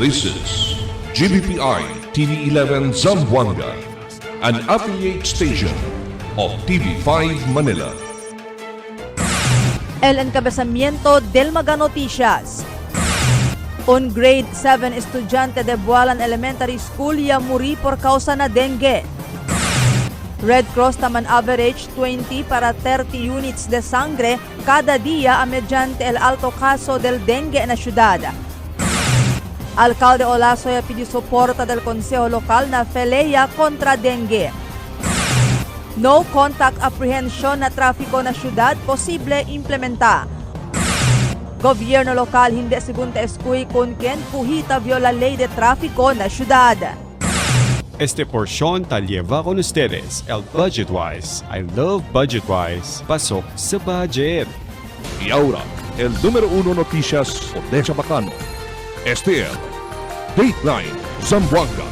This is GBPI TV11 Zamboanga, an affiliate station of TV5 Manila. El encabezamiento del Maga Noticias. Un grade 7 estudiante de Bualan Elementary School ya muri por causa na dengue. Red Cross taman average 20 para 30 units de sangre cada día a mediante el alto caso del dengue na syudad. Alcalde Olaso ya pidi soporta del Consejo Local na pelea contra dengue. No contact apprehension na trafiko na syudad posible implementa. Gobyerno lokal hindi sigunta eskuy kung ken puhita viola ley de tráfico na syudad. Este porción tal lleva con ustedes el Budget Wise. I love Budget Wise. Pasok sa budget. Y ahora, el número 1 noticias de Chabacano. Este es Dateline Zamboanga.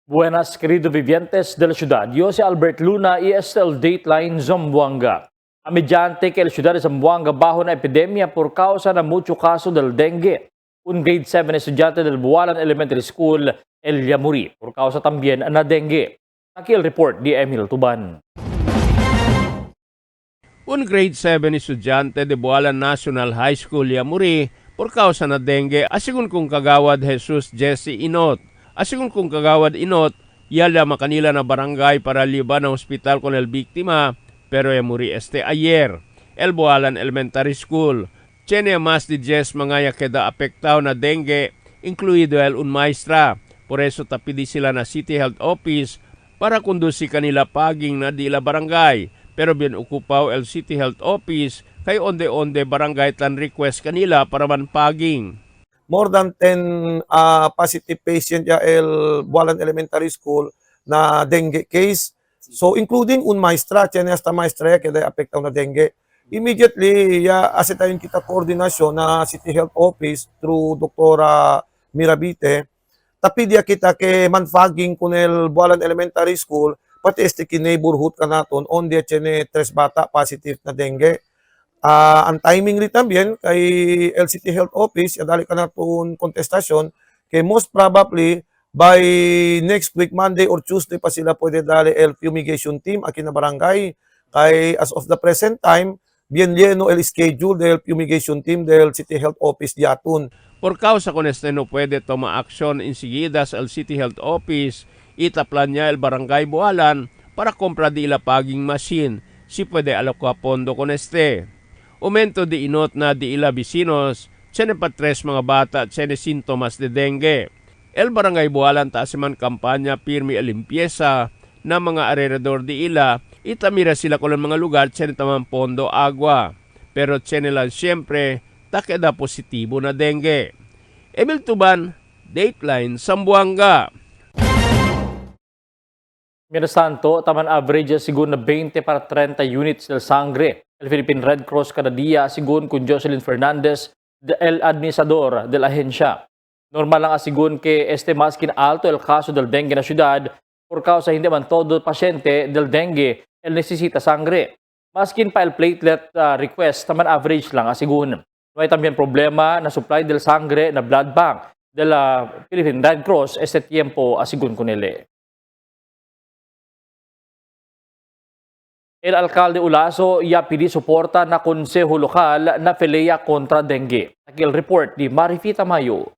Buenas, queridos vivientes de la ciudad. Yo soy Albert Luna y este es el Dateline Zamboanga. A mediante que la ciudad de Zamboanga bajo una epidemia por causa de mucho caso del dengue. Un grade 7 estudiante del Bualan Elementary School, el Yamuri, por causa también na dengue. Aquí el report de Emil Tuban. Un grade 7 estudiante de Bualan National High School, Yamuri, por causa na dengue, asigun kong kagawad Jesus Jesse Inot. Asigun kong kagawad Inot, yala makanila na barangay para liban na hospital con el biktima, pero Yamuri ayer. El Bualan Elementary School. Tiene más de 10 mga queda apektado na dengue, incluido el un maestra. Por eso tapidi sila na City Health Office para kundusi kanila paging na dila barangay. Pero bien okupaw el City Health Office kay onde-onde barangay tan request kanila para man paging. More than 10 positive patient ya el Bualan Elementary School na dengue case. So including un maestra, tiene hasta maestra ya kaya apektaw na dengue. Immediately, ya asitayin kita koordinasyon na City Health Office through Doktora Mirabite. Tapi dia kita ke manfaging kun el Bualan Elementary School, pati este ki neighborhood ka naton, on dia tiene 3 bata positive na dengue. Ang timing rin también kay LCT Health Office, dali ka na itong kontestasyon, kay most probably by next week, Monday or Tuesday pa sila pwede dali el fumigation team aki na barangay. Kay as of the present time, bien lleno el schedule del fumigation team del City Health Office diatun. Por causa con este no puede toma aksyon enseguida sa City Health Office, itaplan niya el barangay Bualan para compra di ila paging machine, si pwede alokwa pondo con este. Aumento di Inot na di ila vecinos, tiene pa 3 mga bata, tiene sintomas de dengue. El barangay Bualan taasiman kampanya pirmi el limpieza na mga alrededor di ila, itamira sila ko ng mga lugar, tiene tamang pondo agua. Pero tiene lang siyempre, takeda positibo na dengue. Emil Tuban, Dateline Zamboanga. Mientras tanto, taman average sigun na 20 para 30 units del sangre. El Philippine Red Cross cada día sigun kun Jocelyn Fernandez, el administrador de la agencia. Normal lang asigun que este más que alto el caso del dengue na ciudad por causa hindi man todo pasyente del dengue el necesita sangre. Maskin pa el platelet request taman average lang asigun. No hay también problema na supply del sangre na blood bank de la Philippine Red Cross este tiempo asigun kunele. El alcalde Olaso ya pidi suporta na Consejo Lokal na pelea contra dengue. Aquí el report de Marifita Mayo.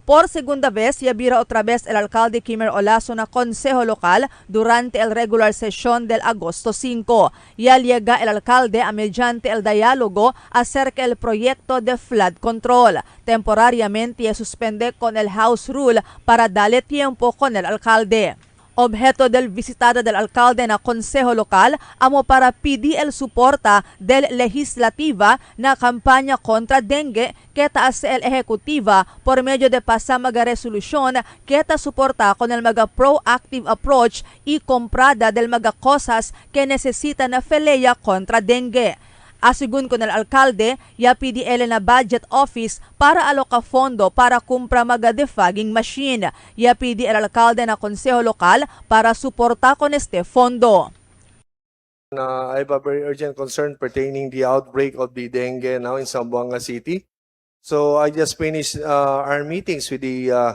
Por segunda vez, ya bira otra vez el alcalde Kimer Olaso na Consejo Local durante el regular sesión del agosto 5. Ya llega el alcalde a mediante el diálogo acerca del proyecto de flood control. Temporariamente ya suspende con el House Rule para darle tiempo con el alcalde. Objeto del visitada del alcalde na konseho lokal amo para PDL suporta del legislativa na kampanya kontra dengue keta as el ejecutiva por medio de pasamaga resolusyon keta suporta con el maga proactive approach y comprada del maga cosas que necesita na feleya kontra dengue. Asigun con el alcalde, ya PDL na budget office para aloka fondo para kumpra maga defogging machine. Ya PDL alcalde na konseho lokal para suporta con este fondo. I have a very urgent concern pertaining the outbreak of the dengue now in Zamboanga City. So I just finished our meetings with the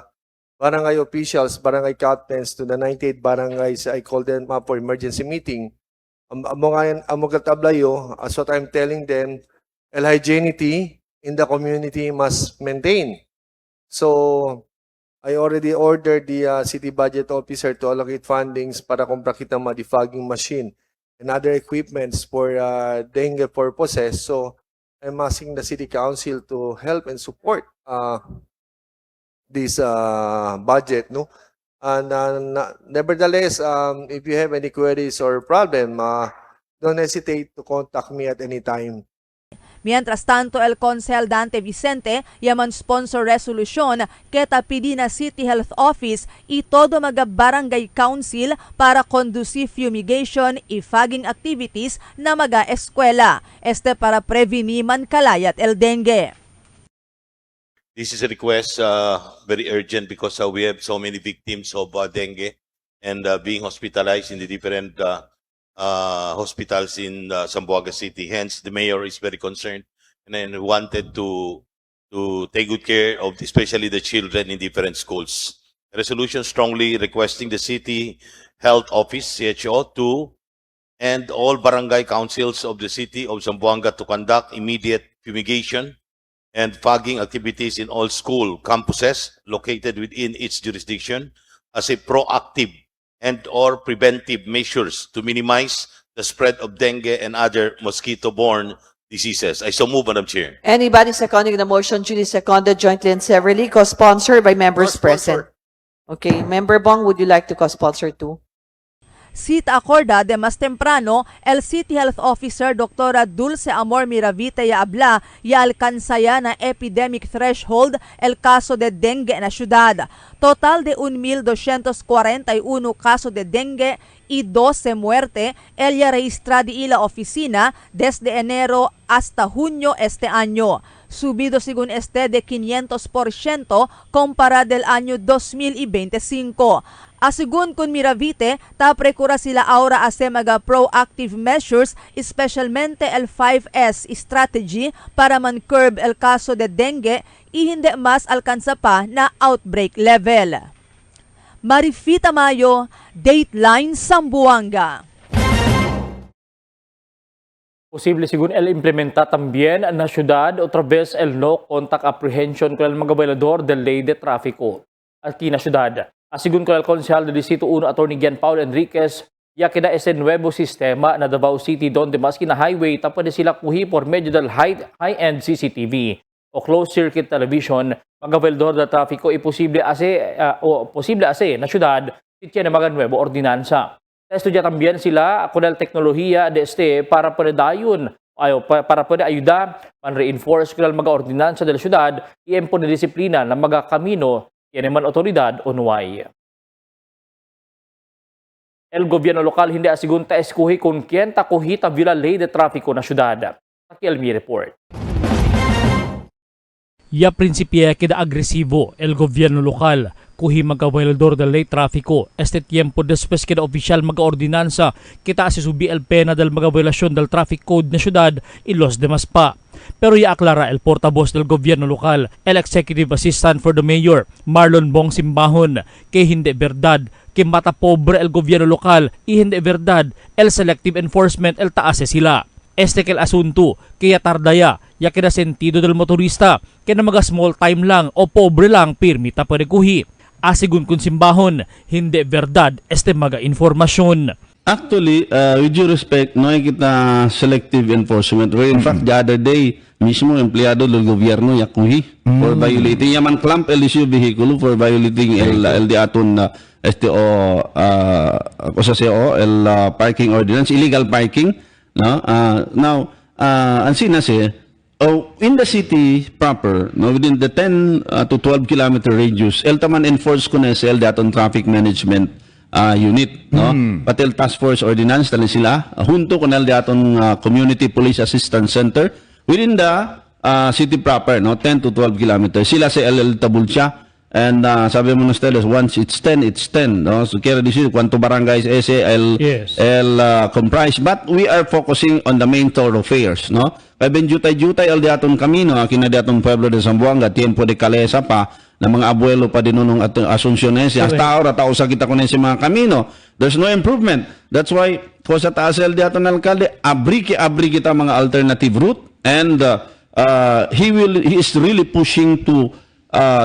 barangay officials, barangay captains to the 98 barangays. I called them up for emergency meeting. Amogatablayo, as what I'm telling them, hygienity in the community must maintain. So I already ordered the city budget officer to allocate fundings para kumpra kita defogging machine and other equipments for dengue purposes. So I'm asking the city council to help and support this budget, no? And nevertheless, if you have any queries or problem, don't hesitate to contact me at any time. Mientras tanto, el Consel Dante Vicente yaman sponsor resolution keta pidi na City Health Office y todo mga barangay council para conducive fumigation y fogging activities na mga eskwela. Este para preveniman kalayat el dengue. This is a request very urgent because we have so many victims of dengue and being hospitalized in the different hospitals in Zamboanga City. Hence, the mayor is very concerned and then wanted to take good care of especially the children in different schools. A resolution strongly requesting the City Health Office, CHO, and all barangay councils of the city of Zamboanga to conduct immediate fumigation and fogging activities in all school campuses located within its jurisdiction as a proactive and or preventive measures to minimize the spread of dengue and other mosquito-borne diseases. I so move, Madam Chair. Anybody seconding the motion duly seconded jointly and severally, co-sponsored by members present? Okay, Member Bong, would you like to co-sponsor too? Cita acorda de mas temprano, el City Health Officer Dr. Dulce Amor Miravite ya habla ya alcanzaya na epidemic threshold el caso de dengue na syudad. Total de 1,241 caso de dengue y 12 muerte el ya registra di ila oficina desde enero hasta junio este año. Subido según este de 500% compara del año 2025. Asigun kun Miravite, taprekura sila ahora ase mga proactive measures, especialmente el 5S strategy para man-curb el caso de dengue y hindi mas alcanza pa na outbreak level. Marifita Mayo, Dateline Zamboanga. Posible según el implementa también na syudad otra vez el no contact apprehension con el mga bailador del ley de tráfico aquí na syudad. Asigun ko el Konsehal de Distrito 1 Attorney Gian Paul Enriquez, ya kina ese nuevo sistema na Davao City donde maski na highway tapos sila kuhi por medio del high-end CCTV o closed-circuit television, mga bailador del tráfico y posible ase na syudad titya na mga nuevo ordinansa. Estudia también sila con el teknolohiya de este para poder dayon para poder ayuda man-reinforce con el mga ordinansa de la syudad y empon na disiplina ng mga kamino yan naman otoridad o nuway. El gobyerno lokal hindi asigun ta eskuhi kung kien ta kuhita viola ley de tráfico na syudad. Aki report. Ya prinsipya kida agresivo el gobierno lokal kuhi magkawailador del ley tráfico este tiempo después kida oficial mag-ordinansa kita asisubi el pena del magaviolación del traffic code na syudad y los demás pa. Pero iaklara el portavoz del gobierno lokal, el executive assistant for the mayor, Marlon Bong Simbahon, que hindi verdad que mata pobre el gobierno lokal y hindi verdad el selective enforcement el taase sila. Este kel asunto, kaya tardaya, ya keda sentido del motorista, kaya mga small time lang o pobre lang pirmita parekuhi. Asigun kun Simbahon, hindi verdad este mga informasyon. Actually, with due respect, no kita selective enforcement. Where in fact, the other day, mismo empleyado del gobierno yakuhi for violating yaman clamp el issue vehicle for violating el di aton parking ordinance, illegal parking, no. Now ang sinase in the city proper, no, within the 10 to 12 kilometer radius, el taman enforce ko na el di aton traffic management unit, no. Pati el task force ordinance tali sila junto con el di aton community police assistance center within the city proper, no, 10 to 12 kilometers. Sila sa LL Tabulcha. And sabi mo ustedes, once it's 10, no? So quiere decir cuánto barangays ese comprise. But we are focusing on the main thoroughfares, no? Kaya ben jutay-jutay al diaton camino, kina diaton pueblo de Zamboanga, tiempo de Calesa pa, na mga abuelo pa dinunong Asunciones. Hasta ahora, tao sa kita kunin si mga camino. There's no improvement. That's why, ko sa taas el diaton alkalde, abri kita mga alternative route. And he is really pushing to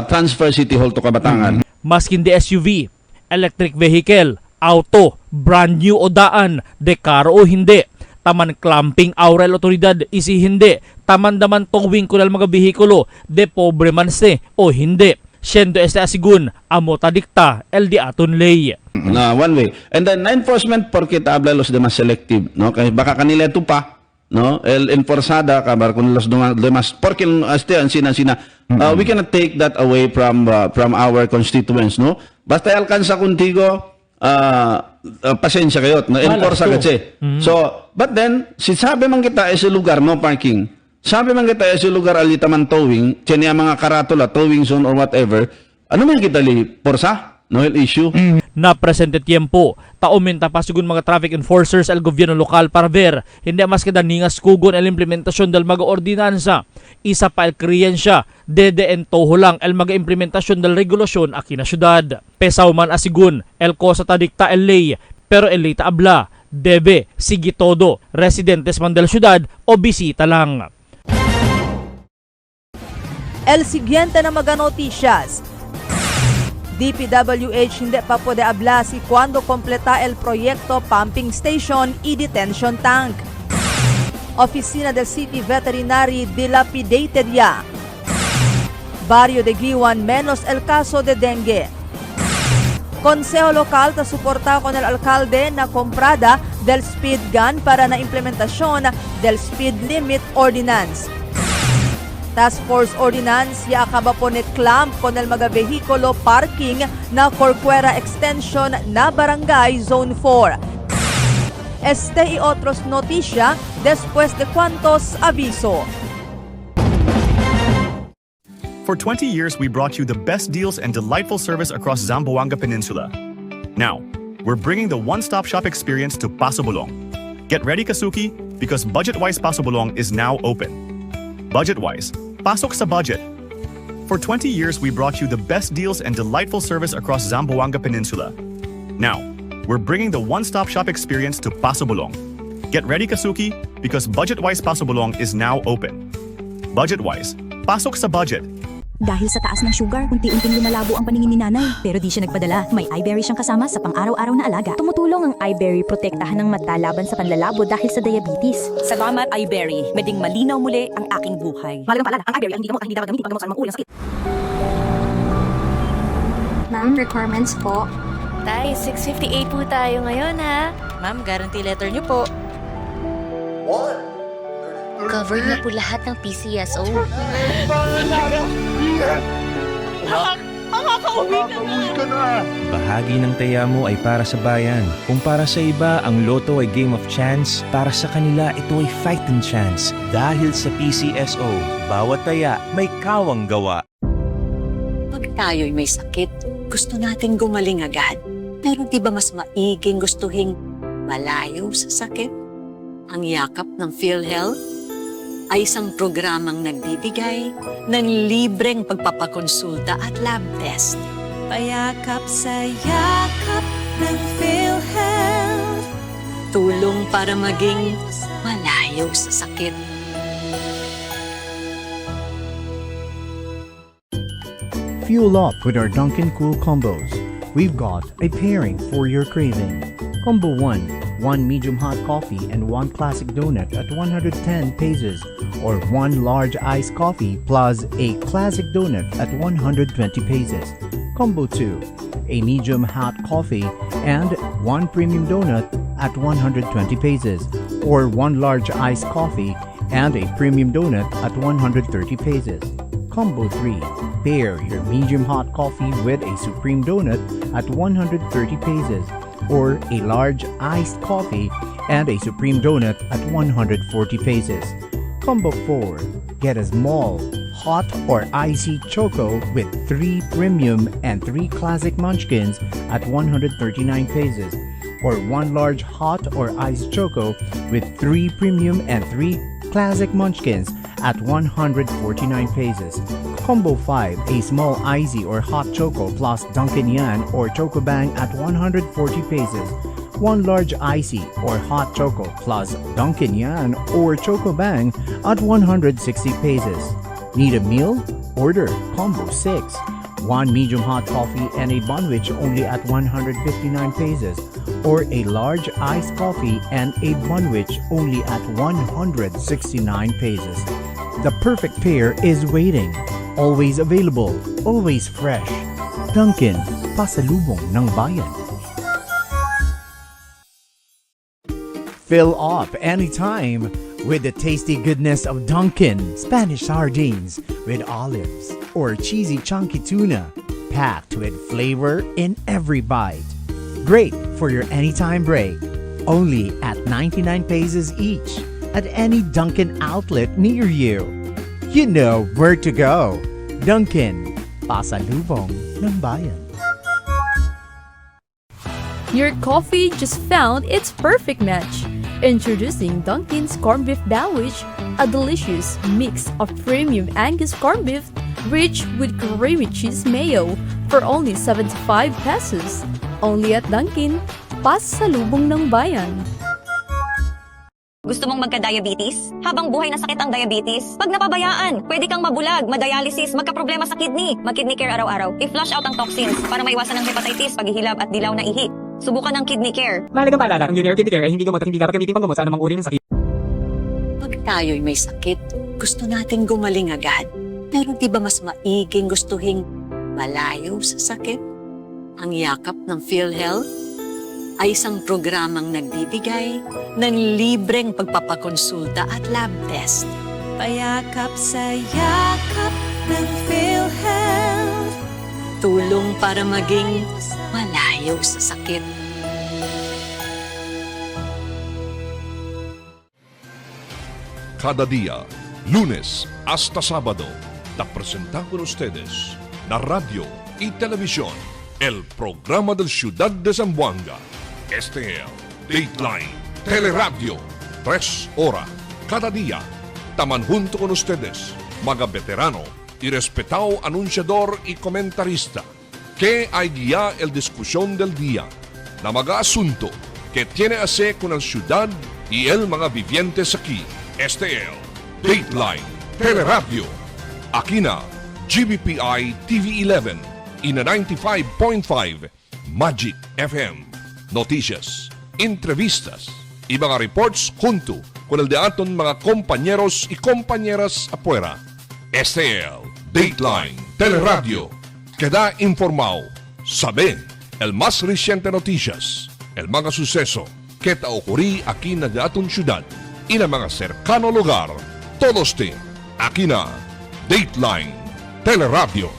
transfer City Hall to Kabatangan. Maskin di SUV, electric vehicle, auto, brand new o daan, dekaro o hindi, taman clamping aurel otoridad isi hindi, taman daman towing kunal mga behikulo, de pobre man se o hindi. Siendo asigun, amo tadikta, el di aton ley. Na one way. And then enforcement porque habla los demás selective, no? Kasi baka kanila ito pa, no, el enforzada kabar con los demás porque we cannot take that away from our constituents, no. Basta alcanza contigo, pasensya kayo, no, enforza kasi. So but then si sabi man kita ese lugar no parking, sabi man kita ese lugar alita man towing, tiyan mga karatula towing zone or whatever, ano man kita li porsa, no, el issue. Na presente tiempo, taumenta pa sigun mga traffic enforcers al gobyerno lokal para ver, hindi mas kada ningas kugon el implementasyon del mga ordinansa. Isa pa el kriyensya, dedeen toho lang el mga implementasyon del regulasyon aki na syudad. Pesaw man asigun, el cosa tadikta el ley, pero el ley taabla, debe, sige todo, residentes man del syudad o bisita lang. El siguiente na mga noticias. DPWH hindi pa pwede abla si cuando completa el proyecto pumping station y detention tank. Oficina del City Veterinary dilapidated ya. Barrio de Giwan menos el caso de dengue. Consejo local ta suporta con el alcalde na comprada del speed gun para na implementasyon del speed limit ordinance. Task Force Ordinance ya acaba po clamp con el mga vehikulo parking na Corcuera Extension na Barangay Zone 4. Este y otros noticia después de cuantos aviso. For 20 years, we brought you the best deals and delightful service across Zamboanga Peninsula. Now, we're bringing the one-stop shop experience to Paso Bulong. Get ready, Kasuki, because Budget-Wise Paso Bulong is now open. Budget-Wise, pasok sa budget. For 20 years, we brought you the best deals and delightful service across Zamboanga Peninsula. Now, we're bringing the one-stop shop experience to Paso Bulong. Get ready, Kasuki, because Budget-Wise Paso Bulong is now open. Budget-Wise, pasok sa budget. Dahil sa taas ng sugar, unti-unting lumalabo ang paningin ni nanay. Pero di siya nagpadala. May iBerry siyang kasama sa pang-araw-araw na alaga. Tumutulong ang iBerry protektahan ng mata laban sa panlalabo dahil sa diabetes. Salamat iBerry. Meding malinaw muli ang aking buhay. Malagang paalala, ang iBerry ay hindi gamot at hindi dapat gamitin paggamot sa mga ulang sakit. Ma'am, requirements po. Tay, 658 po tayo ngayon ha. Ma'am, guarantee letter niyo po. Cover na po lahat ng PCSO. Makakauwi ka na! Bahagi ng taya mo ay para sa bayan. Kung para sa iba, ang loto ay game of chance, para sa kanila ito ay fighting chance. Dahil sa PCSO, bawat taya may kawang gawa. Pag tayo'y may sakit, gusto natin gumaling agad. Pero di ba mas maiging gustuhin malayo sa sakit? Ang yakap ng PhilHealth ay isang programang nagbibigay ng libreng pagpapakonsulta at lab test. Payakap sa yakap ng PhilHealth. Tulong para maging malayo sa sakit. Fuel up with our Dunkin' Cool combos. We've got a pairing for your craving. Combo 1, 1 medium hot coffee and 1 classic donut at 110 pesos, or 1 large iced coffee plus a classic donut at 120 pesos. Combo 2, a medium hot coffee and 1 premium donut at 120 pesos, or 1 large iced coffee and a premium donut at 130 pesos. Combo 3, pair your medium hot coffee with a supreme donut at 130 pesos, or a large iced coffee and a supreme donut at 140 pesos. Combo 4, get a small, hot or icy choco with 3 premium and 3 classic munchkins at 139 pesos, or 1 large hot or iced choco with 3 premium and 3 classic munchkins at 149 pesos. Combo 5, a small icy or hot choco plus Dunkin' Yan or Choco Bang at 140 pesos. 1 large icy or hot choco plus Dunkin' Yan or Choco Bang at 160 pesos. Need a meal? Order Combo 6. 1 medium hot coffee and a bunwich only at 159 pesos, or a large iced coffee and a bunwich only at 169 pesos. The perfect pair is waiting. Always available, always fresh. Dunkin', pasalubong ng bayan. Fill up anytime with the tasty goodness of Dunkin' Spanish sardines with olives or cheesy chunky tuna, packed with flavor in every bite. Great for your anytime break. Only at 99 pesos each at any Dunkin' outlet near you. You know where to go. Dunkin', pasalubong ng bayan. Your coffee just found its perfect match. Introducing Dunkin's Corned Beef Sandwich, a delicious mix of premium Angus corned beef rich with creamy cheese mayo for only 75 pesos. Only at Dunkin', pasalubong ng bayan. Gusto mong magka-diabetes? Habang buhay na sakit ang diabetes, pag napabayaan, pwede kang mabulag, madialysis, magka-problema sa kidney. Mag-kidney care araw-araw. I-flush out ang toxins para maiwasan ang hepatitis, paghihilab at dilaw na ihi. Subukan ang kidney care. Mahalagang paalala, ang Junior Kidney Care ay hindi gamot at hindi dapat gamitin panggamot sa anumang uri ng sakit. Pag tayo'y may sakit, gusto natin gumaling agad. Pero di ba mas maiging gustuhin malayo sa sakit? Ang yakap ng PhilHealth ay isang programang nagbibigay ng libreng pagpapakonsulta at lab test. Payakap sa yakap ng PhilHealth. Tulong para maging malayo sa sakit. Cada día, lunes hasta sábado, te presentamos con ustedes la radio y televisión, el programa del Ciudad de Zamboanga. Este es Dateline Teleradio, 3 horas cada día. Taman junto con ustedes, mga veterano y respetado anunciador y comentarista, que hay guía el discusión del día, na mga asunto que tiene a ver con la ciudad y el mga vivientes aquí. Este es Dateline Teleradio. Aquí na GBPI TV 11 y na 95.5 Magic FM. Noticias, entrevistas y mga reports junto con el de aton mga compañeros y compañeras afuera. Este es Dateline Teleradio. Queda informado, sabe el más reciente noticias, el mga suceso que te ocurrí aquí na de aton ciudad y na mga cercano lugar. Todos te aquí na Dateline Teleradio.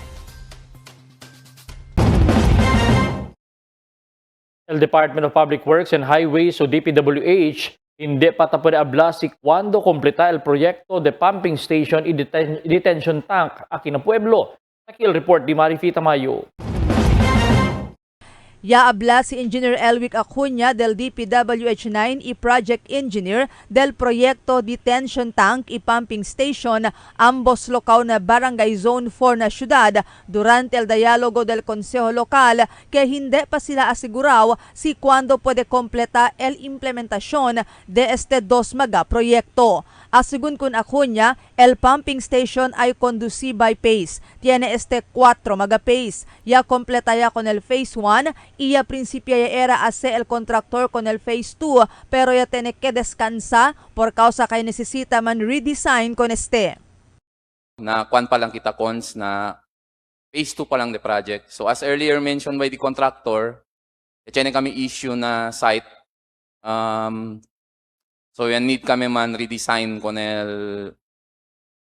El Department of Public Works and Highways o DPWH hindi pa tapos abla si cuando completa el proyecto de pumping station y detention tank aquí na Pueblo. Nakil report di Marifita Mayo. Yaabla si Engineer Elwick Acuña del DPWH-9 y Project Engineer del Proyecto Detention Tank y Pumping Station, ambos local na Barangay Zone 4 na syudad, durante el diálogo del Consejo Local que hindi pa sila asiguraw si cuando puede completa el implementación de este dos megaproyekto. Asigun kun Acuña, el pumping station ay conduci by pace. Tiene 4 megapace. Ya completa ya con el phase 1 y ya principia ya era hace el contractor con el phase 2 pero ya tiene que descansa por causa kay necesita man redesign con Na kwan pa lang kita cons na phase 2 pa lang the project. So as earlier mentioned by the contractor, tiene kami issue na site. So yan need kami man redesign kon el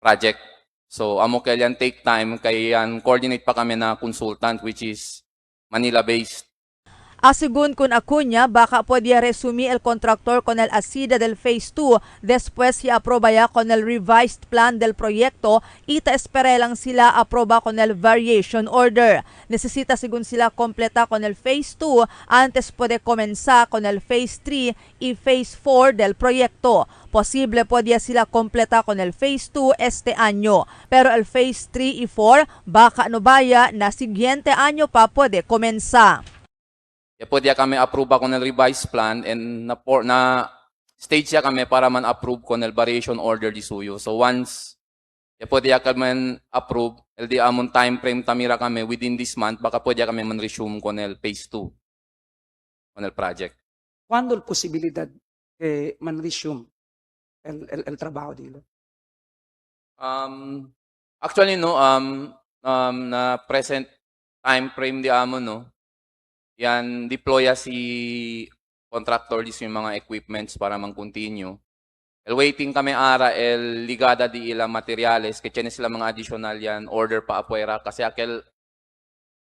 project. So amo kaya yan take time kaya yan coordinate pa kami na consultant which is Manila based. Asigun kun Acuña, baka pwede resumir el contractor con el asida del Phase 2 después ya aproba ya con el revised plan del proyecto ita espera lang sila aproba con el variation order. Necesita sigun sila completa con el Phase 2 antes puede comenzar con el Phase 3 y Phase 4 del proyecto. Posible podía sila completa con el Phase 2 este año, pero el Phase 3 y 4 baka no vaya na siguiente año pa pwede comenzar. Pwede kami approve kon el revised plan and na stage ya kami para man approve kon el variation order di suyo. So once pwede kami approve, el di amon time frame tamira kami within this month, baka pwede kami man resume kon el phase 2 kon el project. ¿Cuándo la posibilidad que man resume el trabajo dilo? Actually no na present time frame di amon no. Yan deploy si contractor di yung mga equipments para mang-continue. El waiting kami ara el ligada di ilang materials kaya tiyan sila mga additional yan order pa apuera kasi akel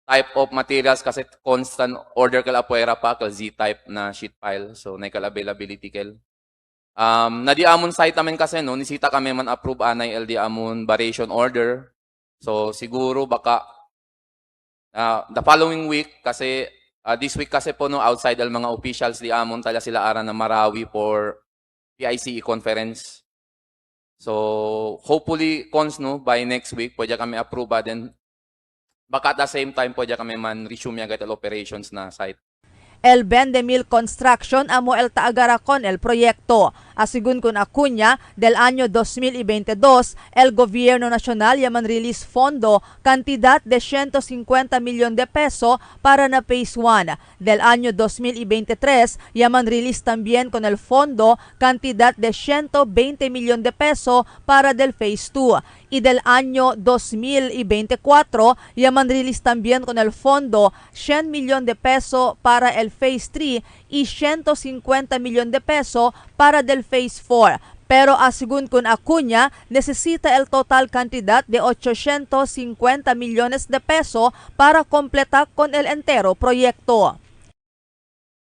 type of materials kasi constant order kal apuera pa kal Z-type na sheet pile so naikal availability kel. Na di amon site namin kasi no nisita kami man approve anay el di amon variation order. So siguro baka the following week kasi this week kasi po no outside ang mga officials di amon tala sila ara na Marawi for PICE conference. So hopefully cons no by next week pwede kami approve then baka at the same time pwede kami man resume agad el operations na site. El 20,000 construction amo el taagara con el proyecto. Asigun kun Acuña, del año 2022, el gobierno nacional yaman release fondo cantidad de 150 milyon de peso para na Phase 1. Del año 2023, yaman release también con el fondo cantidad de 120 milyon de peso para del Phase 2. Y del año 2024, yaman release también con el fondo 100 milyon de peso para el Phase 3 y 150 milyon de peso para del Phase 4. Pero asigun kun Acuña, necesita el total cantidad de 850 millones de peso para completar con el entero proyecto.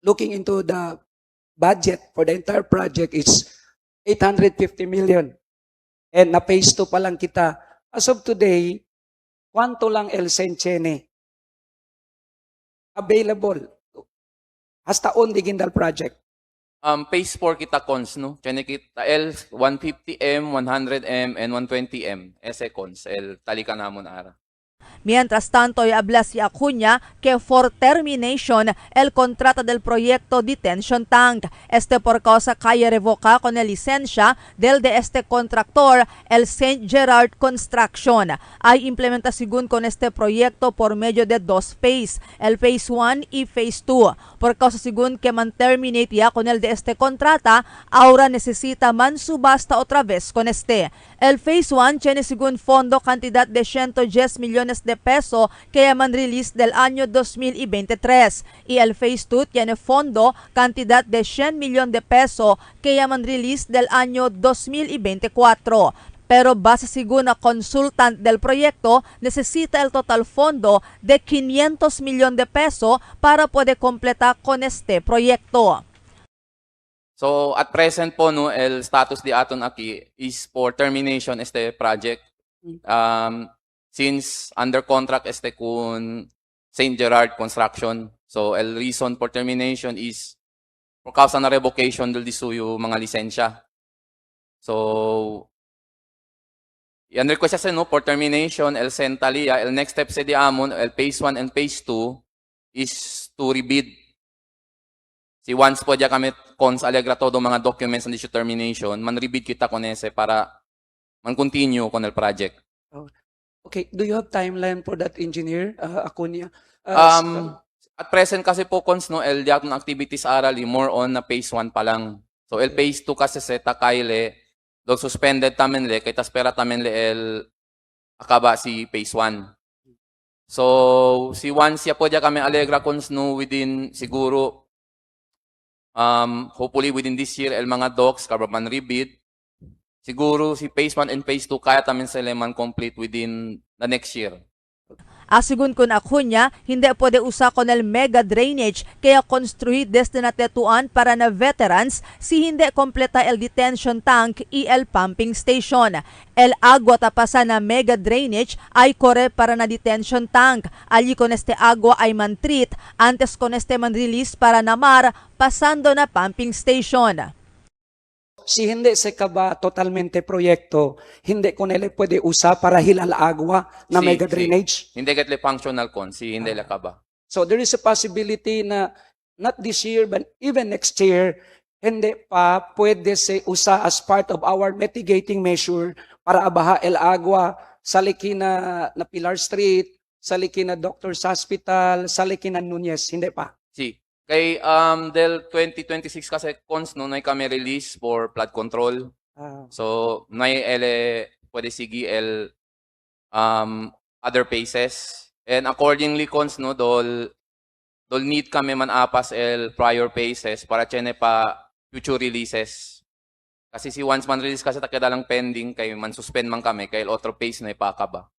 Looking into the budget for the entire project is 850 million. And na phase 2 pa lang kita. As of today, kwanto lang el Senchene available hasta on the Gindal project? Phase 4 kita cons no. Tiene kita el 150M, 100M and 120M. Ese cons el talika namon ara. Mientras tanto, habla si Acuña que for termination el contrato del proyecto detention tank. Por causa kaya revoca con el licencia del de este contractor, el St. Gerard Construction. Hay implementación con este proyecto por medio de dos phases, el Phase 1 y Phase 2. Por causa según que man terminate ya con el de este contrata, ahora necesita man subasta otra vez con este. El Phase 1 tiene según fondo cantidad de 110 millones de peso que yaman release del año 2023 y el Phase 2 tiene fondo cantidad de 100 millones de peso que yaman release del año 2024. Pero base según a consultant del proyecto, necesita el total fondo de 500 millones de peso para poder completar con este proyecto. So at present po no el status di aton aki is for termination este project. Since under contract este kun St. Gerard Construction. So el reason for termination is por causa na revocation del disuyo mga lisensya. So yan request sa no for termination el Sentalia el next step sa di amon el Phase 1 and Phase 2 is to rebid Si once po dya kami cons alegra todo mga documents and issue termination, man-rebid kita con ese para man-continue con el project. Okay, do you have timeline for that, Engineer Acuña? At present kasi po cons no, el diaton activities arali, more on na phase 1 pa lang. So el phase 2 kasi seta kaile, dog suspended tamen le, kay taspera tamen le el akaba si phase 1. So si once ya po dya kami alegra cons no within siguro hopefully within this year el mga docs man rebid. Siguro si phase 1 and phase 2 kaya tamin sila man complete within the next year. Asigun kun Acuña, hindi pwede usa kon el mega drainage kaya construid desde natetuan para na veterans si hindi kompleta el detention tank y el pumping station. El agua tapasa na mega drainage ay kore para na detention tank. Allí con este agua ay man-treat antes con este man-release para na mar pasando na pumping station. Si hindi se kaba totalmente proyekto, hindi ko nila pwede usa para hilal agwa na mega drainage. Hindi katle functional con, si hindi la kaba. So there is a possibility na not this year but even next year, hindi pa pwede se usa as part of our mitigating measure para abaha el agwa sa likina na Pilar Street, sa likina Doctor's Hospital, sa likina Nunez, hindi pa. Si kay del 2026 kasi cons no nay kami release for flood control. So nay ele pwede sige el other phases, and accordingly cons no dol need kami man apas el prior phases para chene pa future releases. Kasi si once man release kasi takadalang pending kay man suspend man kami kay el otro phase na ipakaba.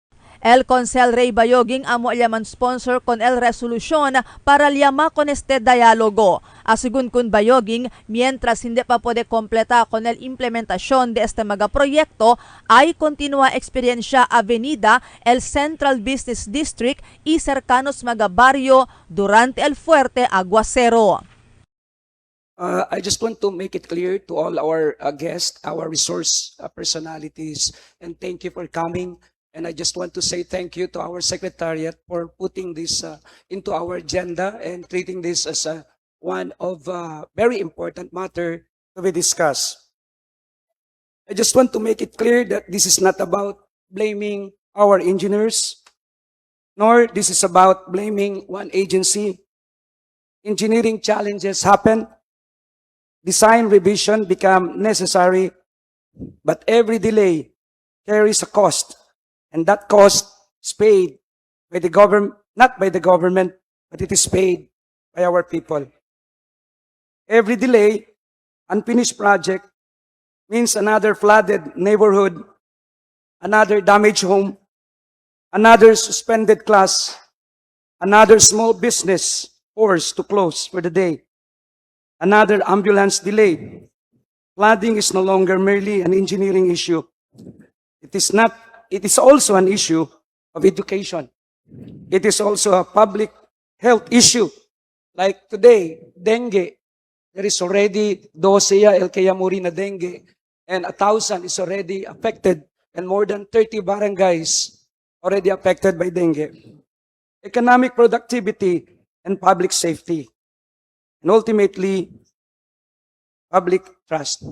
El Consel Ray Bayoging amo llaman sponsor con el resolution para llama con este diálogo. Asigun kun Bayoging, mientras hindi pa pwede kompleta con el implementación de este megaproyekto, ay continua experiencia Avenida, el Central Business District y cercanos mga barrio durante el fuerte aguacero. I just want to make it clear to all our guests, our resource personalities, and thank you for coming. And I just want to say thank you to our secretariat for putting this into our agenda and treating this as one of very important matter to be discussed. I just want to make it clear that this is not about blaming our engineers, nor this is about blaming one agency. Engineering challenges happen, design revision become necessary, but every delay carries a cost. And that cost is paid by the government, not by the government, but it is paid by our people. Every delay, unfinished project, means another flooded neighborhood, another damaged home, another suspended class, another small business forced to close for the day, another ambulance delayed. Flooding is no longer merely an engineering issue. It is also an issue of education. It is also a public health issue. Like today, dengue, there is already 12 El Kayamuri na dengue, and 1,000 is already affected, and more than 30 barangays already affected by dengue. Economic productivity and public safety, and ultimately, public trust.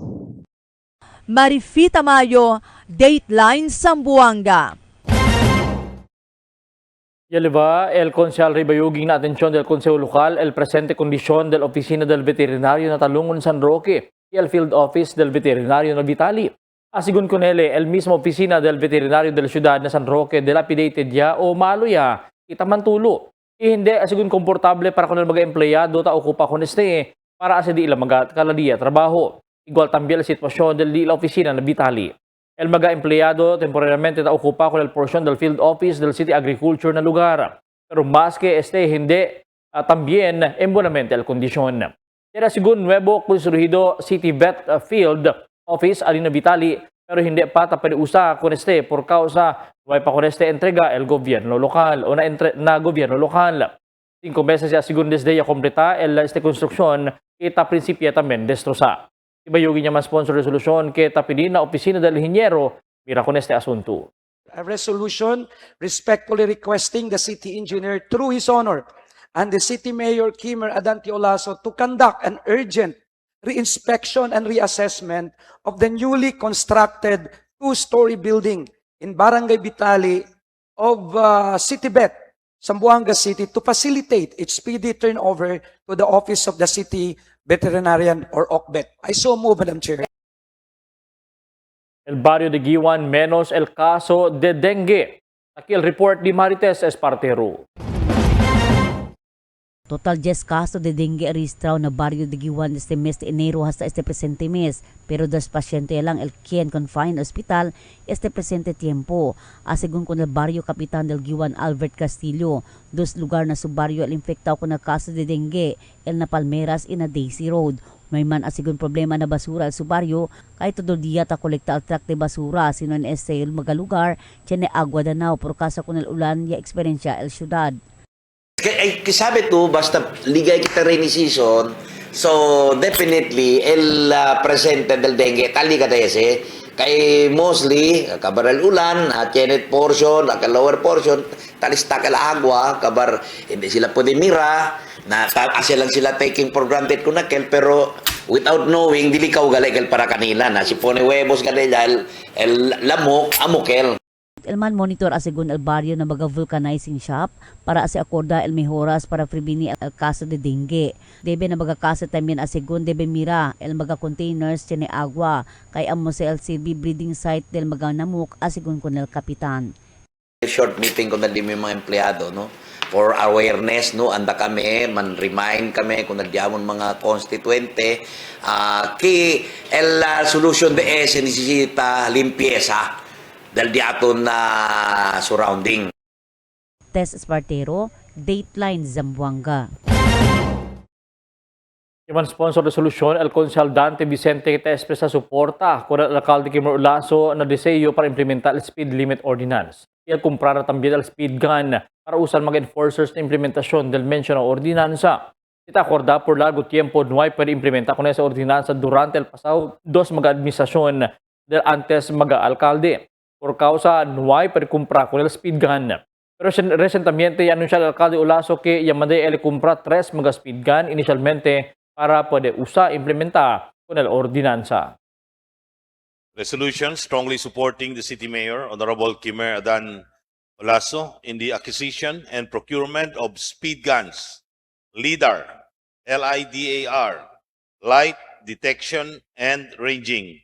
Marifita Mayo, Dateline Zamboanga. Yaliva, el Consel Ray Bayoging na atensyon del Consejo Local, el presente kondisyon del Oficina del Veterinario na Talungon San Roque y el Field Office del Veterinario na Vitali. Asigun con ele, el mismo Oficina del Veterinario del Ciudad na San Roque dilapidated ya o malo ya, itamantulo. Hindi, asigun komportable para kung mga empleyado ta okupa kon este, para asa di ilang mga kaladiya trabaho. Igual también la sitwasyon de la oficina na Vitali. El mga empleyado temporariamente ta ocupa con el porción del field office del City Agriculture na lugar. Pero más que este hindi, también embonamente el kondisyon. Kaya sigun nuevo construido City Vet Field Office alin na Vitali, pero hindi pa pwede usa con este por causa may pa con este entrega el gobierno lokal o na gobierno lokal. 5 meses ya sigun desde ya completa el este construksyon kita prinsipya tamen destrosa. Ibayogin niya man sponsor resolution que tapidin na opisina del Hiniero mira con este asunto. A resolution respectfully requesting the city engineer through his honor and the City Mayor Kimmer Adante Olaso to conduct an urgent reinspection and reassessment of the newly constructed two-story building in Barangay Bitali of Citybet, Zamboanga City, to facilitate its speedy turnover to the Office of the City Veterinarian or OCVET. I so move, Madam Chair. El barrio de Giwan menos el caso de dengue. Aquí el report de Marites Espartero. Total 10 casos de dengue registrado na barrio de Giwan este mes de enero hasta este presente mes, pero 2 pasyente lang el quien confined hospital este presente tiempo. Según con el barrio Kapitan del Giwan Albert Castillo, 2 lugar na su barrio el infectado con el caso de dengue, el na Palmeras y na Daisy Road. May man asigon problema na basura al su barrio, kahit todo dia ta kolekta al truck de basura, sino en este el magalugar, tiene agua danao, por kasa con el ulan ya eksperyensya el syudad. Sabi to, basta ligay kita rainy season, so definitely el presente del dengue, tali ka tese, kay mostly, kabar el ulan, chenet portion, lower portion, talista ka la agua, kabar hindi sila pwede mira, na asya lang sila taking for granted kung nakel, pero without knowing, dili ka ugalig para kanila, na si pone huevos kanila, el lamok, amukel. El man monitor asigun el barrio na baga vulcanizing shop para ase acorda el mejoras para prevenir el caso de dengue. Debe na baga caso también asigun debe mira el maga containers tiene agua kay amo sa LCB breeding site del maga namuk asigun con el kapitan. Short meeting ko na di mga empleyado, no? For awareness, no? Anda kami, man-remind kami kung nagyamon mga konstituente ki el solution de ese necesita limpieza dal diaton na surrounding. Tess Espartero, Dateline Zamboanga. Iman sponsor resolution, el Consaltante Vicente Tespe sa suporta con el alcalde Kimmer Olaso na diseyo para implementar el speed limit ordinance. Y el comprar también el speed gun para usar mga enforcers na implementación del mencionado ordinanza. Ita acorda por largo tiempo no hay pwede implementar con esa ordinanza durante el pasado 2 mga administrasyon del antes mga alcalde. Por causa no hay para comprar con el speed gun. Pero recientemente anunció el alcalde Olaso que llamade el comprar 3 mga speed gun inicialmente para poder implementar con el ordinanza. Resolution strongly supporting the City Mayor, Honorable Kimmer Adante Olaso, in the acquisition and procurement of speed guns, LIDAR, LIDAR, light detection and ranging,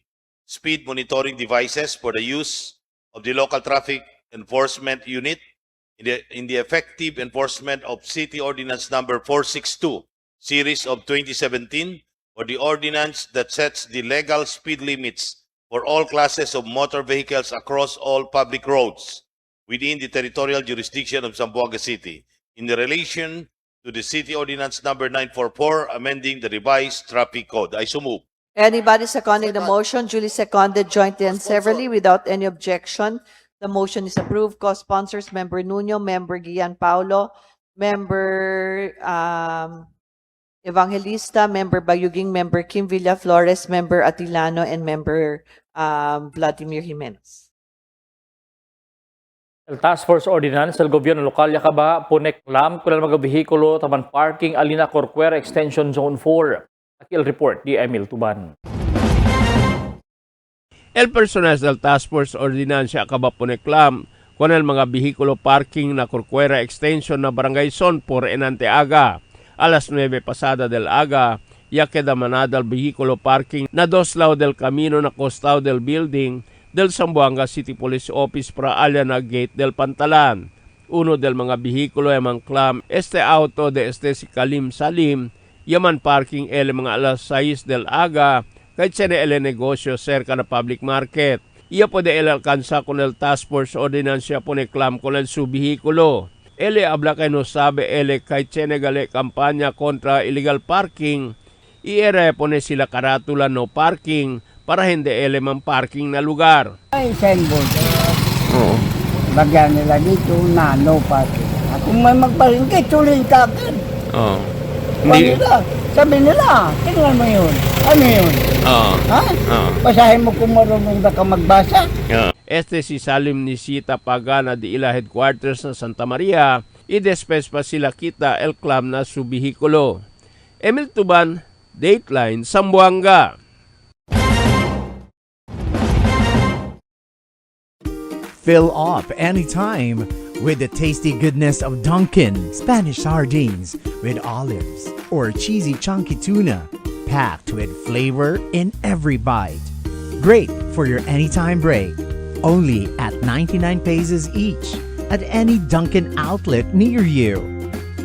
speed monitoring devices for the use of the local traffic enforcement unit in the effective enforcement of City Ordinance Number 462, Series of 2017, or the ordinance that sets the legal speed limits for all classes of motor vehicles across all public roads within the territorial jurisdiction of Zamboanga City, in relation to the City Ordinance Number 944, amending the revised traffic code. I so move. Anybody seconding the motion, duly seconded jointly and severally without any objection. The motion is approved. Co-sponsors, Member Nuno, Member Gian Paulo, Member Evangelista, Member Bayuging, Member Kim Villaflores, Member Atilano, and Member Vladimir Jimenez. El Task Force Ordinance del Gobyerno Lokal yakaba puneklam kung mga behikulo taman parking alina Corcuera Extension Zone 4. Aquí el report di Emil Tuban. El personal del Task Force Ordinance akaba puneklam kung el mga behikulo parking na Corcuera Extension na Barangay Zone 4 en Anteaga. Alas 9 pasada del aga, ya queda manada el behikulo parking na 2 lao del camino na costado del building del Zamboanga City Police Office para alya na gate del Pantalan. Uno del mga behikulo ay mangklam este auto de este si Kalim Salim, yaman parking el mga alas 6 del aga, kahit sene el negosyo cerca na public market. Iya pwede el alcanza con el Task Force Ordinance po neklam con el su behikulo. Ele habla kay no sabe ele kahit sene gale kampanya kontra illegal parking, iere pone sila karatula no parking para hindi ele man parking na lugar. Ay, signboard. Oo. Bagyan nila dito na no parking. Kung may magpalingkit, tuloy ka agad. Oo. Sabi nila, tingnan mo yun. Ano yun? Oo. Ha? Oo. Basahin mo kung marunong na ka magbasa. Este si Salim Nisita Pagana de Ila Headquarters sa Santa Maria, idespes pa sila kita el clam na su bihikulo. Emil Tuban, Dateline Zamboanga. Fill up anytime with the tasty goodness of Dunkin' Spanish sardines with olives or cheesy chunky tuna packed with flavor in every bite. Great for your anytime break. Only at 99 pesos each at any Dunkin' outlet near you.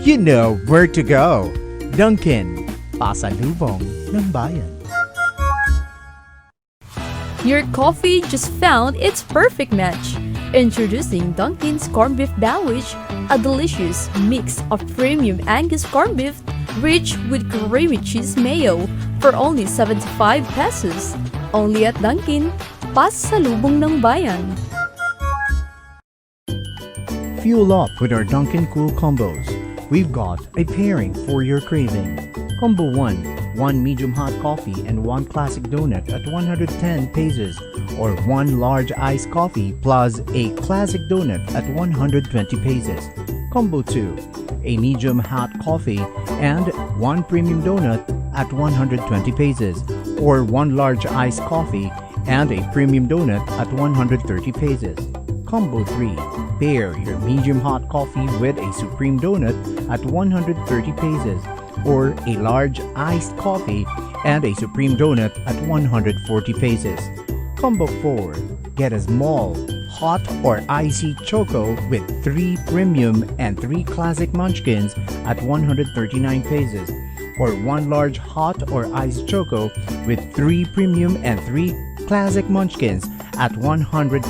You know where to go. Dunkin', pasalubong ng bayan. Your coffee just found its perfect match. Introducing Dunkin's Corned Beef Sandwich, a delicious mix of premium Angus corned beef rich with creamy cheese mayo for only 75 pesos. Only at Dunkin', pasalubong ng bayan. Fuel up with our Dunkin' Cool Combos. We've got a pairing for your craving. Combo 1, 1 medium hot coffee and 1 classic donut at 110 pesos, or 1 large iced coffee plus a classic donut at 120 pesos. Combo 2, a medium hot coffee and 1 premium donut at 120 pesos, or 1 large iced coffee and a premium donut at 130 pesos. Combo 3, pair your medium hot coffee with a supreme donut at 130 pesos, or a large iced coffee and a supreme donut at 140 pesos. Combo 4, get a small, hot or icy choco with 3 premium and 3 classic munchkins at 139 pesos, or 1 large hot or iced choco with 3 premium and 3 classic munchkins at 149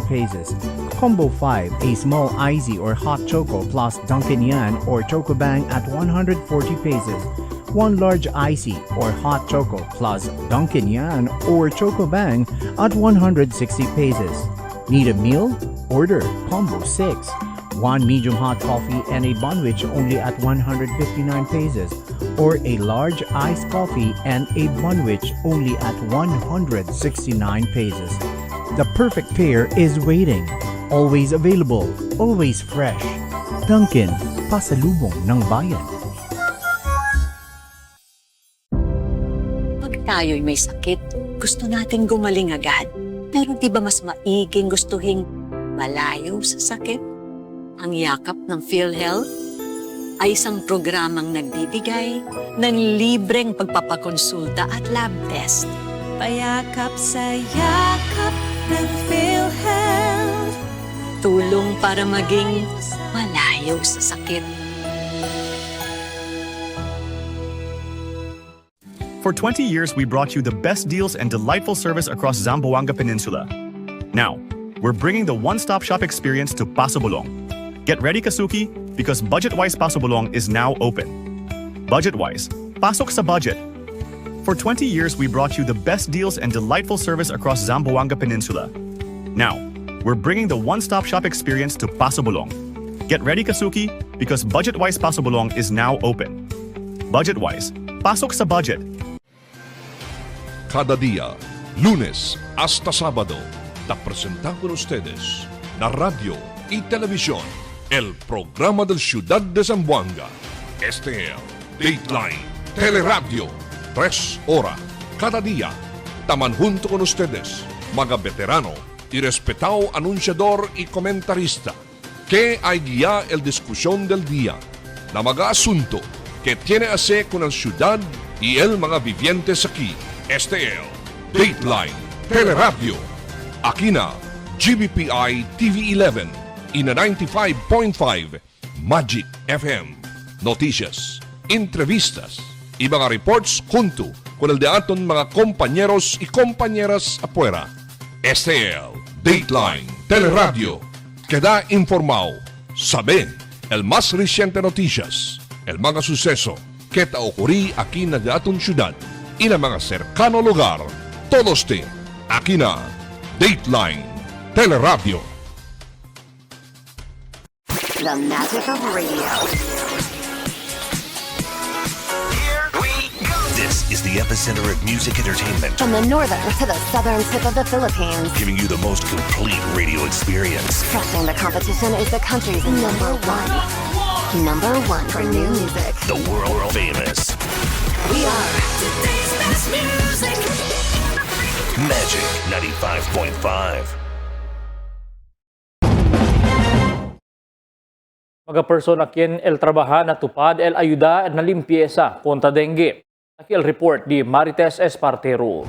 pesos. Combo 5, a small icy or hot choco plus Dunkin' Yan or Choco Bang at 140 pesos. 1 large icy or hot choco plus Dunkin' Yan or Choco Bang at 160 pesos. Need a meal? Order Combo 6. 1 medium hot coffee and a bunwich only at 159 pesos, or a large iced coffee and a bunwich only at 169 pesos. The perfect pair is waiting. Always available, always fresh. Dunkin', pasalubong ng bayan. Pag tayo'y may sakit, gusto nating gumaling agad. Pero di ba mas maiging gustuhin malayo sa sakit? Ang yakap ng PhilHealth ay isang programang nagbibigay ng libreng pagpapakonsulta at lab test. Payakap sa yakap ng PhilHealth. Tulong para maging malayo sa sakit. For 20 years, we brought you the best deals and delightful service across Zamboanga Peninsula. Now, we're bringing the one-stop shop experience to Paso Bulong. Get ready, Kasuki, because Budget-Wise Paso Bulong is now open. Budget-Wise, pasok sa budget. For 20 years, we brought you the best deals and delightful service across Zamboanga Peninsula. Now, we're bringing the one-stop shop experience to Paso Bulong. Get ready, Kasuki, because Budget-Wise Paso Bulong is now open. Budget-Wise, pasok sa budget. Cada día, lunes hasta sábado, te presentamos con ustedes la radio y televisión, el programa del Ciudad de Zamboanga. Este es Dateline Teleradio, 3 horas cada día. Taman junto con ustedes, mga veterano y respetado anunciador y comentarista, que hay guía el discusión del día, na mga asunto que tiene a hacer con la ciudad y el mga vivientes aquí. Este es Dateline Teleradio. Aquí na GBPI TV 11 y na 95.5 Magic FM. Noticias, entrevistas y mga reports junto con el de aton mga compañeros y compañeras afuera. Este es Dateline Teleradio. Queda informado, sabe el más reciente noticias, el mga suceso que te ocurrí aquí na de aton ciudad y na mga cercano lugar. Todos te aquí na Dateline Teleradio. The magic of radio. Here we go. This is the epicenter of music entertainment, From the northern to the southern tip of the Philippines. giving you the most complete radio experience. Crushing the competition is the country's number one. Number one for new music. The world famous We are today's best music. Magic 95.5. Mga persona quien el trabaja na tupad el ayuda na limpieza kontra dengue. Aquí el report di Marites Espartero.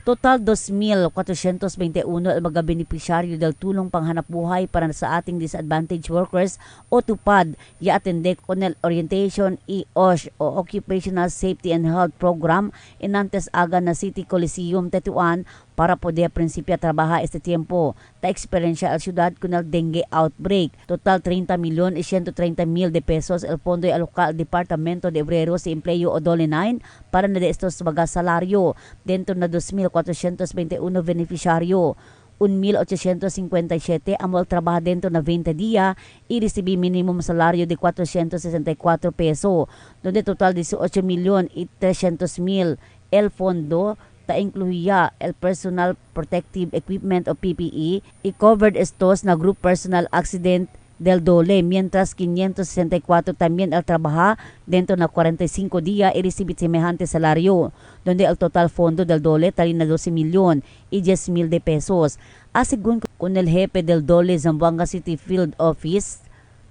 Total 2,421 ang mga benepisyaryo del tulong panghanap buhay para sa ating disadvantaged workers o tupad ya atende con el orientation OSH o Occupational Safety and Health Program inantes aga na City Coliseum Tetuan para poder prinsipyo trabaja este tiempo ta experiencia al syudad con el dengue outbreak. Total 30,130,000 de pesos el fondo y alokal Departamento de Obreros y Empleo o Dateline para na de estos mga salaryo dentro na 2,421 beneficiaryo. 1,857 amol trabaha dentro na 20 dia y recibí minimum salario de 464 peso, donde total 18,300,000 el fondo ta incluía el personal protective equipment o PPE y covered estos na group personal accident del dole, mientras 564 también el trabaja dentro na 45 dia y recibir semejante salario, donde el total fondo del dole tali na 12,10,000 de pesos. Según con el jefe del dole Zamboanga City Field Office,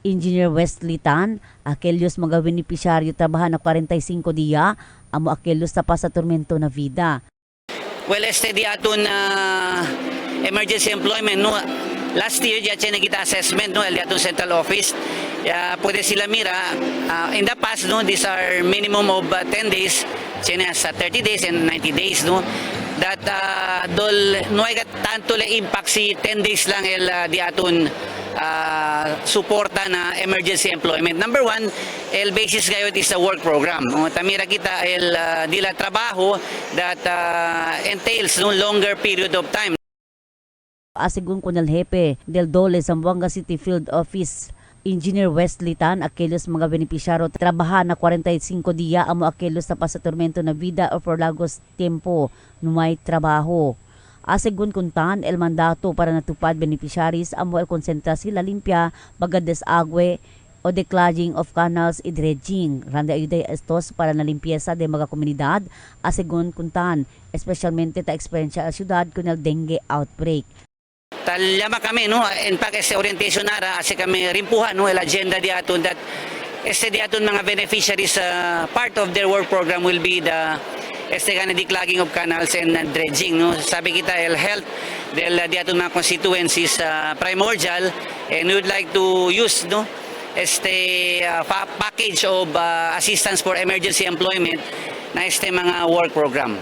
Engineer Wesley Tan, aquellos mga beneficiaryo trabaha na 45 dia, amo aquellos ta pa sa tormento na vida. Well, di aton emergency employment, no? Last year, diyan kita assessment, no? Di aton central office. Pwede sila mira. In the past, no? These are minimum of 10 days. Diyan sa 30 days and 90 days, no? That no ay tanto le impact si 10 days lang di aton suporta na emergency employment. Number one, el basis ngayon is a work program. Tamira kita dila trabaho that entails no longer period of time. Según con el jefe del Dole Zamboanga City Field Office, Engineer Wesley Tan, aquellos mga benepisyaro trabaha na 45 dia amo aquellos na sa tormento na vida o por largos tiempo no may trabaho. Según kuntan, el mandato para natupad beneficiaries amo el konsentrasi la limpia, baga desagüe o declogging of canals y dredging. Randa ayuda estos para na limpieza de mga komunidad. Según kuntan, especialmente ta eksperyensya al syudad con el dengue outbreak. Talyama kami, no? In fact, orientation nara, kasi kami rimpuhan, no? El agenda di aton that di aton mga beneficiaries, part of their work program will be the kana declogging of canals and dredging, no? Sabi kita, el health di aton mga constituencies primordial, and we would like to use, no? Package of assistance for emergency employment na mga work program.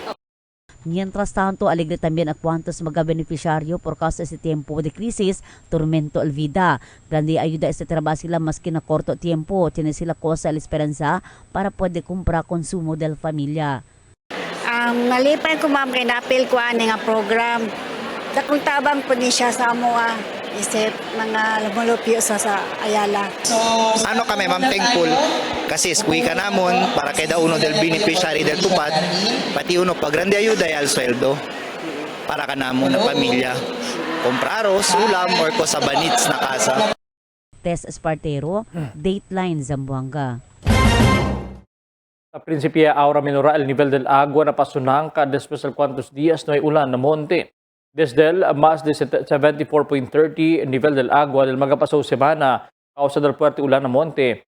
Mientras tanto, alegre también a cuantos mga beneficiaryo por causa de tiempo de crisis, tormento al vida. Grande ayuda este trabajo sila maski na corto tiempo, tiene sila cosa la esperanza para pwede kumpra konsumo del familia. Malipay ko ma'am kay napil ko ani nga program. Dakong tabang po ni siya sa amoa isip mga lumulupyo sa Ayala. Ano kami ma'am thankful kasi squee ka namon para kay uno del beneficiary del tupad pati uno pag grande ayuda al sweldo para ka namon na pamilya compra aros, ulam or ko sa banits na kasa. Tess Espartero, Dateline Zamboanga. Sa prinsipya ahora menora el nivel del agua na pasunangka después de cuantos días no hay ulan na monte. Desde el más de 74.30 nivel del agua del magapasaw semana causa del fuerte ulan na monte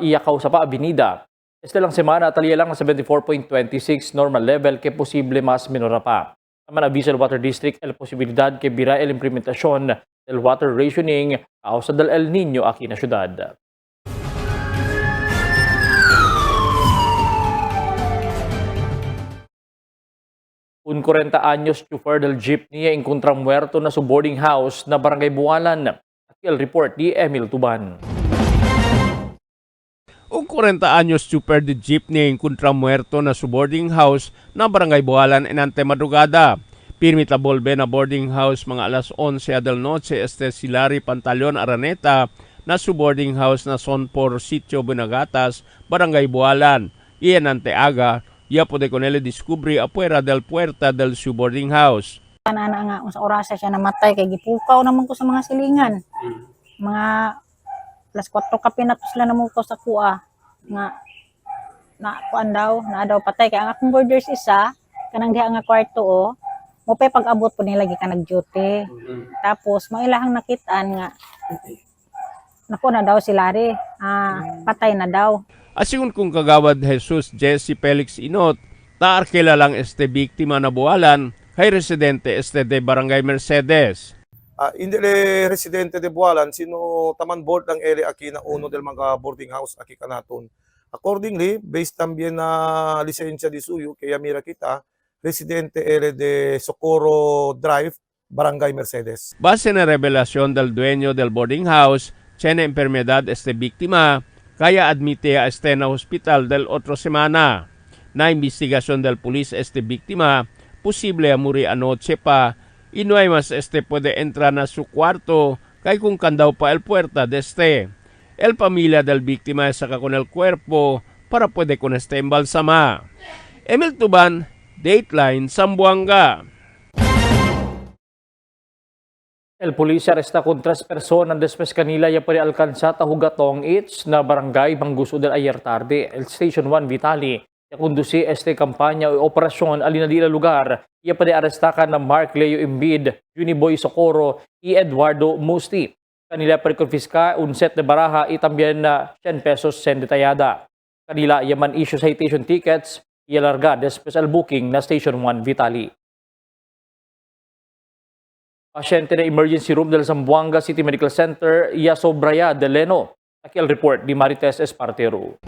iya causa pa avenida. Este lang semana talya lang 74.26 normal level que posible mas menora pa. Naman aviso del Water District el posibilidad que bira el implementación del water rationing causa del El Niño aquí na syudad. Un 40 anyos chofer del jeepney encontrang muerto na sa boarding house na Barangay Bualan. At el report di Emil Tuban. Un 40 anyos chofer del jeepney encontrang muerto na sa boarding house na Barangay Bualan enante madrugada. Pirmita bolbe na boarding house mga alas 11 del noche Silari Pantaleon Araneta na sa boarding house na son por Sitio Bunagatas, Barangay Bualan. y en Anteaga, ya puede con él descubrir afuera del puerta del su boarding house. Ana nga sa orasa siya namatay kay gipukaw naman ko sa mga silingan. Mga +4 ka pinatos lang naman ko sa kuha nga na kuan daw, na daw patay kay ang akong boarders isa kanang diha nga kwarto mo pay pag-abot po nila ka nag-duty. Tapos mailahang nakitaan nga naku na daw si Larry, patay na daw. Asigun kung kagawad Jesus Jesse Felix Inot, taar kilalang biktima na buwalan kay residente de Barangay Mercedes. Hindi le residente de Bualan, sino taman board ng ere aki na uno del mga boarding house aki kanaton. Accordingly, based también na lisensya di suyo, kaya mira kita, residente ere de Socorro Drive, Barangay Mercedes. Base na revelasyon del dueño del boarding house, tiene enfermedad biktima, kaya admite a na hospital del otro semana. Na investigasyon del pulis biktima, posible a muri anoche pa, y no hay más puede entrar na su cuarto, kay kung kandaw pa el puerta de El familia del biktima saca con el cuerpo para puede con embalsama. Emil Tuban, Dateline Zamboanga. El pulisya aresta con 3 personas después kanila ya pwede alcanza tahugatong it's na barangay Mangguso del ayer tarde. El Station 1 Vitali ya kundusi kampanya o operasyon alinadila lugar ya pwede arestakan na Mark Leo Imbid, Juniboy Socorro y Eduardo Musti. Kanila pwede konfiska un set de baraha y también na 10 pesos sen detallada. Kanila yaman issue citation tickets y alarga después al booking na Station 1 Vitali. Pasyente na emergency room del Zamboanga City Medical Center, Yasobraya de Leno. Nakil report di Marites Espartero.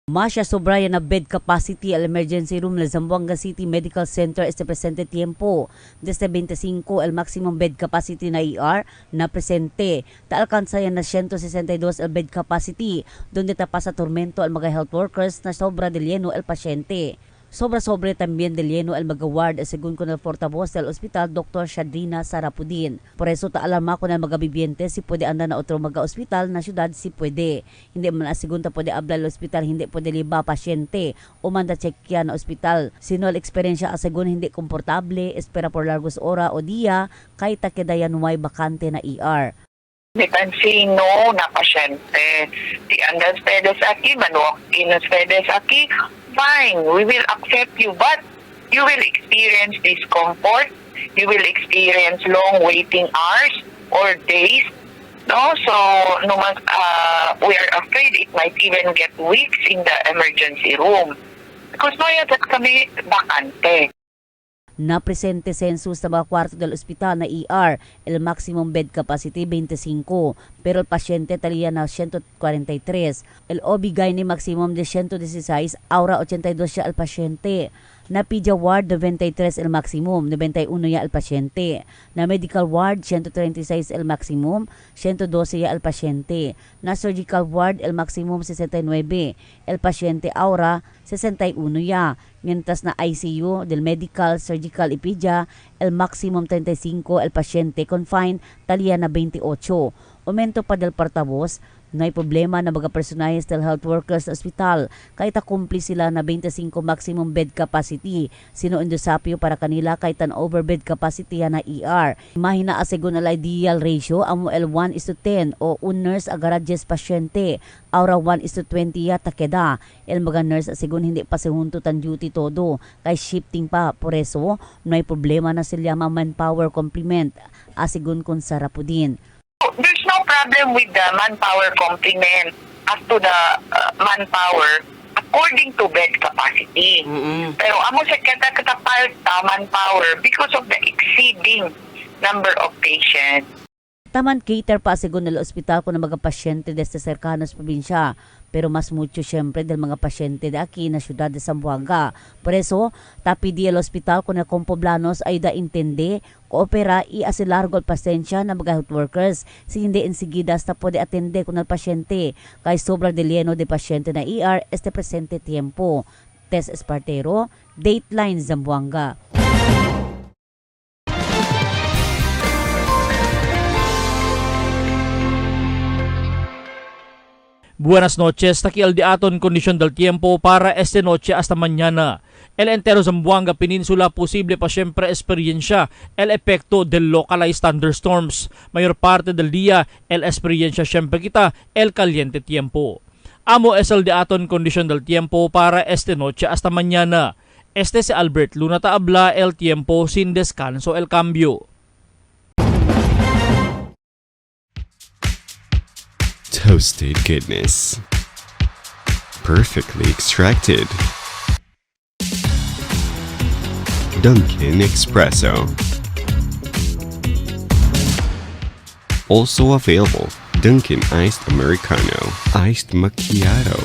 Masya sobraya na bed capacity al emergency room del Zamboanga City Medical Center presente tiempo. Desde 25 el maximum bed capacity na ER na presente. Taalkansa yan na 162 el bed capacity, donde tapasa tormento al mga health workers na sobra de lleno el pasyente. Sobra-sobre también del lleno el magaward según con el portavoz del hospital Dr. Shadrina Sarapudin. Por eso taalarma ko na magabibiente si pwede anda na otro maga-hospital na syudad si pwede. Hindi man asigun ta pwede abla el hospital, hindi pwede liba pasyente o manda checkya na hospital. Sino el eksperyensya asegun hindi komportable, espera por largos ora o dia, kay takedayan may bakante na ER. Depensi no na pasyente. Di andas pedes aquí, manuak inas pedes aquí, fine, we will accept you, but you will experience discomfort, you will experience long waiting hours or days, no? So, we are afraid it might even get weeks in the emergency room because no yatat kami bakante. Na presente census sa mga kwarto del hospital na ER, el maximum bed capacity 25, pero el pasyente talía na 143. El OB-GYN maximum de 116, aura 82 siya el pasyente. Na pedia ward 93 el maximum, 91 ya el pasyente. Na medical ward 136 el maximum, 112 ya el pasyente. Na surgical ward el maximum 69, el pasyente aura 61 ya. Mientras na ICU del medical, surgical y pedia, el maximum 35 el pasyente confined, talía na 28. Aumento pa del portavoz, no hay problema na mga personajes del health workers sa ospital kahit akumpli sila na 25 maximum bed capacity. Sino indusapyo para kanila kahit an over bed capacity na ER. Mahina asegun al ideal ratio amo el 1:10 o un nurse agarad 10 pasyente. Aura 1:20 ya takeda. El mga nurse asegun hindi pa sehunto tan duty todo kay shifting pa. Por eso, no hay problema na sila manpower complement asegun kon Sarapudin. There's no problem with the manpower complement as to the manpower according to bed capacity. Pero amo sa katapalta manpower because of the exceeding number of patients. Taman cater pa segun ng ospital ko na mga pasyente desde cercanas probinsya, pero mas mucho syempre del mga pasyente de aquí na syudad de Zamboanga. Por eso, tapidi el ospital ko na kompoblanos ay da intende, koopera y asilargo al pasensya ng mga health workers si hindi enseguida hasta pwede atende con el pasyente kay sobra de lleno de pasyente na ER presente tiempo. Tess Espartero, Dateline Zamboanga. Buenas noches, takial di aton kondisyon del tiempo para esta noche hasta mañana. El entero Zamboanga Peninsula posible pa siempre experiencia el efecto del localized thunderstorms. Mayor parte del día el experiencia siempre kita el caliente tiempo. Amo es el di aton kondisyon del tiempo para esta noche hasta mañana. Este si Albert Luna taabla el tiempo sin descanso el cambio. Toasted goodness. Perfectly extracted. Dunkin' Espresso. Also available, Dunkin' Iced Americano, Iced Macchiato,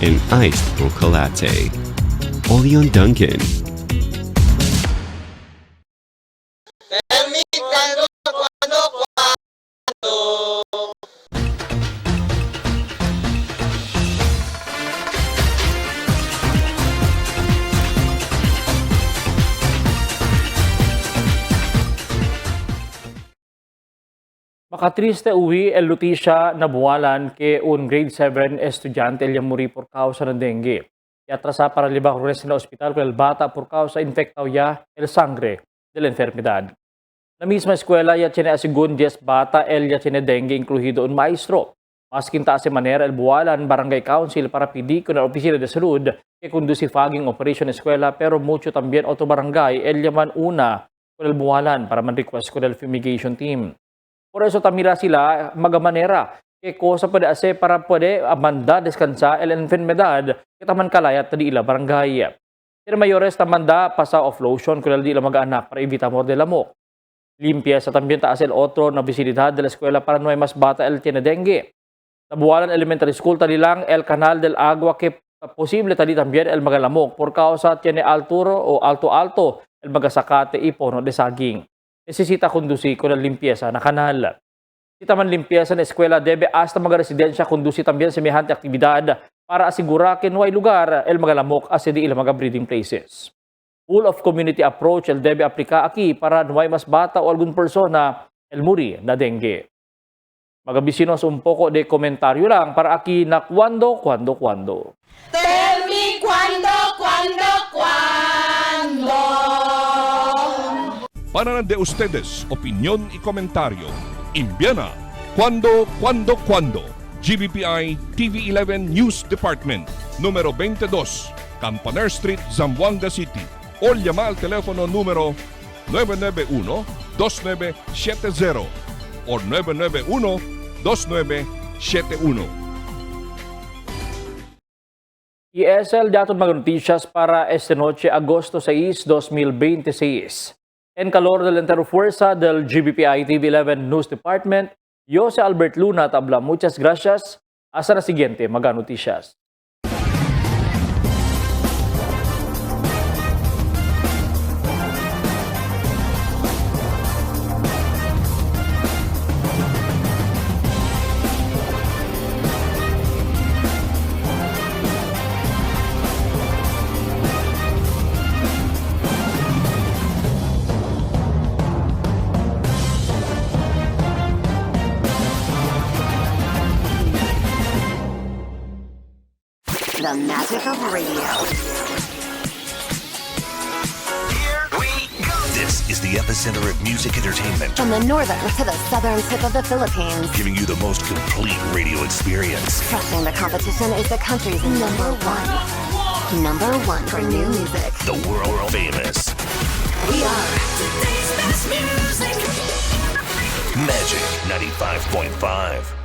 and Iced Mocha Latte. Only on Dunkin'. Makatriste uwi el notisya na buwalan ke un grade 7 estudyante el muri por causa ng dengue. Yatrasa para libak res na ospital con el bata por causa infectado ya el sangre de la enfermedad. Na misma eskwela ya tiene asigun 10 bata el ya tiene dengue incluido un maestro. Mas kinta se manera el buwalan barangay council para pidi con la opisina de salud que conduce faging operation eskwela pero mucho también otro barangay el yaman una con el buwalan para man-request con el fumigation team. Por eso tamira sila magamanera que cosa puede hacer para puede amanda descansa el enfermedad que taman kalayat tadi ila barangay. Pero mayores tamanda pasa of lotion kung di ila mag-anak para evita mo de lamok. Limpieza también taas el otro na visilidad de la escuela para no hay mas bata el tiene dengue. Tabualan elementary school tadi lang el canal del agua que posible tadi también el magalamok por causa tiene alturo o alto el magasakate ipono de saging. Necesita conduci con la limpieza na kanal. Si taman limpieza na eskwela debe hasta mga residensya conduci también semejante aktibidad para asigura que no hay lugar el magalamok as di ila mga breeding places. Full of community approach el debe aplika aquí para no hay mas bata o algun persona el muri na dengue. Magabisinos un poco de komentaryo lang para aquí na cuando. Tell me cuando. Para de ustedes, opinión y comentario. Envíana cuando. GBPI TV11 News Department, número 22, Campaner Street, Zamboanga City. O llama al teléfono número 991-2970 o 991-2971. Y es el dato mga noticias para esta noche, agosto 6, 2026. En calor del entero fuerza del GBPI TV11 News Department, yo si Albert Luna tabla. Muchas gracias. Hasta la siguiente mga noticias. The magic of radio. This is the epicenter of music entertainment, From the northern to the southern tip of the Philippines. giving you the most complete radio experience. Crushing the competition is the country's number one. Number one for new music. The world famous We are today's best music. Magic 95.5.